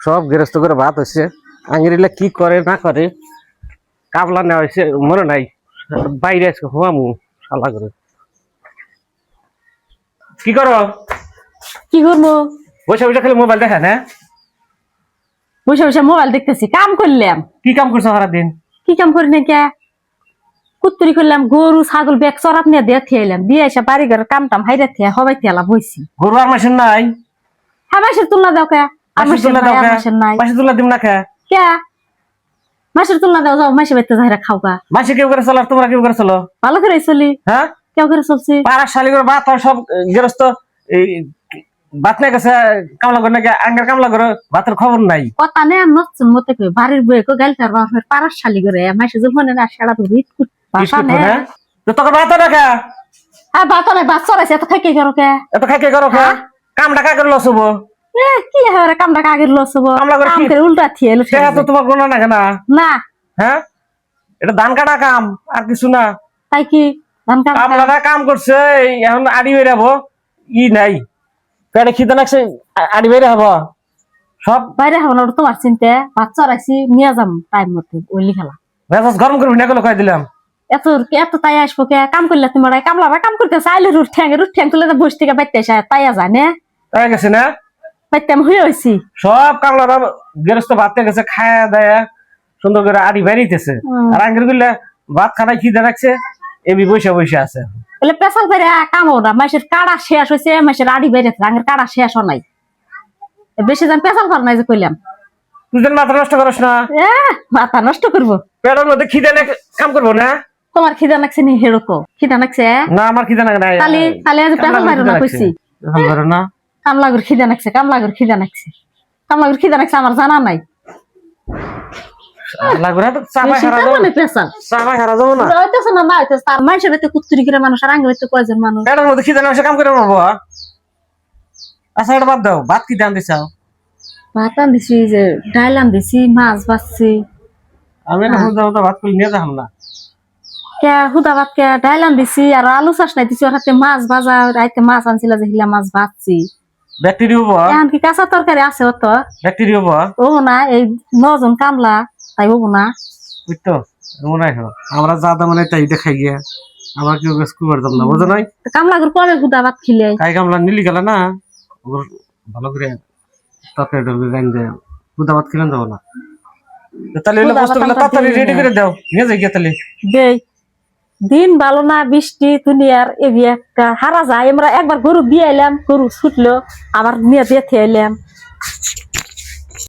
সব গৃহস্থ করে ভাত হয়েছে। আঙ্গিরিলা কি করে না করে কাবলা নেওয়া হয়েছে মনে নাই। বাইরে আজকে হুয়ামু শালা করে। কি করো? কি করবো? বসে বসে খালি মোবাইল দেখা না? বসে বসে মোবাইল দেখতেছি। কাম করলাম। কি কাম করছো সারাদিন? কি কাম করি না কে? কুত্তুরি করলাম, গরু ছাগল ব্যাগ চরাপ নিয়ে দিয়ে থেলাম, দিয়ে এসে বাড়ি ঘরের কাম টাম হাইরে থে হবাই তেলা বইছি। গরু আর মাসের নাই? হ্যাঁ, মাসের তুলনা দাও কে? মাসের নাই? মাসের তুলা দিম না কে? কে মাসের তুলনা দাও? যাও মাসে বাড়িতে যাইরা খাও গা। মাসে কেউ করে চলো, তোমরা কেউ করে চলো? ভালো করে চলি। হ্যাঁ, কেউ করে চলছি। পাড়ার শালি করে ভাত হয় সব গৃহস্থ এই ভাত না গেছে কামলা করে নাকি আঙ্গার কামলা করে ভাতের খবর নাই। কথা নেই নচ্ছন মতে কই বাড়ির বয়ে কো গাইল কার বাপের পাড়ার শালি করে মাসে যখন না সেটা তো রিট ভাষা নেই। তো তোকে ভাত রাখা? হ্যাঁ, ভাত নাই, ভাত চড়াইছে। এত খাইকে করো কে? এত খাই করো খা? কাম টাকা করে লস হবো। কি হবে কামটা কাগের লস হবো? কামলা করে কাম করে উল্টা থিয়ে সেটা তো তোমার কোনো না কেনা? না। হ্যাঁ, এটা ধান কাটা কাম আর কিছু না। তাই কি ধান কাটা কামলাটা কাম করছে এখন আড়ি বেরাবো ই নাই পেটে খিদে লাগছে আড়ি বেরে হবো সব বাইরে হবো না তোমার চিন্তা। ভাত চড়াইছি নিয়ে যাম টাইম মতো ওইলি খেলা। মেজাজ গরম করবি না কই দিলাম। এত এত তাই আসবো কে? কাম করলে তোমার কামলারা কাম করতে চাইলে রুট ঠ্যাং তুলে বসে থেকে বাইতে আসে তাইয়া জানে তাই গেছে না? বাইতে আমি হয়ে হয়েছি। সব কামলারা গেরস্ত ভাত গেছে খায়া দেয়া সুন্দর করে আড়ি বেরিয়েছে। আর আঙ্গের গুলা ভাত খানায় খিদে রাখছে এবি বসে বসে আছে। বলে পেশাল বেড়ে কামো না, মাসের কাড়া শেষ হয়েছে, মাসের আড়ি বেড়েছে, আঙ্গের কাড়া শেষ নাই। বেশি জন পেশাল কর নাই যে কইলাম। তুই যেন মাথা নষ্ট করিস না। মাথা নষ্ট করবো? পেটের মধ্যে খিদে কাম করবো না? তোমার খিদা লাগছে নি? হেরকো খিদা লাগছে না, আমার খিদে লাগে নাই। কালি কালি আজ পেশাল বাইরে না কইছি। না, কামলাগুর খিদা লাগছে, কামলাগুর খিদা লাগছে, কামলাগুর খিদা লাগছে আমার জানা নাই। মানুষ আর আঙ্গুর কয়জন মানুষ কাম করে পারবো। আচ্ছা, এটা বাদ দাও, ভাত কি দাম দিছাও? ভাত আনছি, যে ডাইল আনছি, মাছ ভাজছি। আমি ভাত করে নিয়ে যাম না কে হুদা ভাত কে ডাইল আনছি আর আলু চাষ নাই দিছি, ওর হাতে মাছ ভাজা, রাইতে মাছ আনছিল যে হিলা মাছ ভাজছি। ব্যাকটেরিয়া হবো? এখন কি কাঁচা তরকারি আছে? অত ব্যাকটেরিয়া হবো? ও না, এই 9 জন কামলা তাই হবো না। বুঝতো মনে হয় আমরা যা দাম মানে তাই দেখাই গিয়া আমার কেউ স্কুবার দাম না, বুঝো নাই? কামলাগুর পরে হুদা ভাত খিলে কাই কামলা নিলি গেল না ভালো করে তরকারি রাইন দেয়, হুদা ভাত খেলেন যাবো না। তাহলে বস্তুগুলো তাড়াতাড়ি রেডি করে দাও, নিয়ে যাই গিয়া তাহলে। দেই দিন ভালো না, বৃষ্টি দুনিয়ার এবি একটা হারা যায়। আমরা একবার গরু দিয়ে এলাম, গরু ছুটলো, আবার নিয়ে দিয়ে এলাম।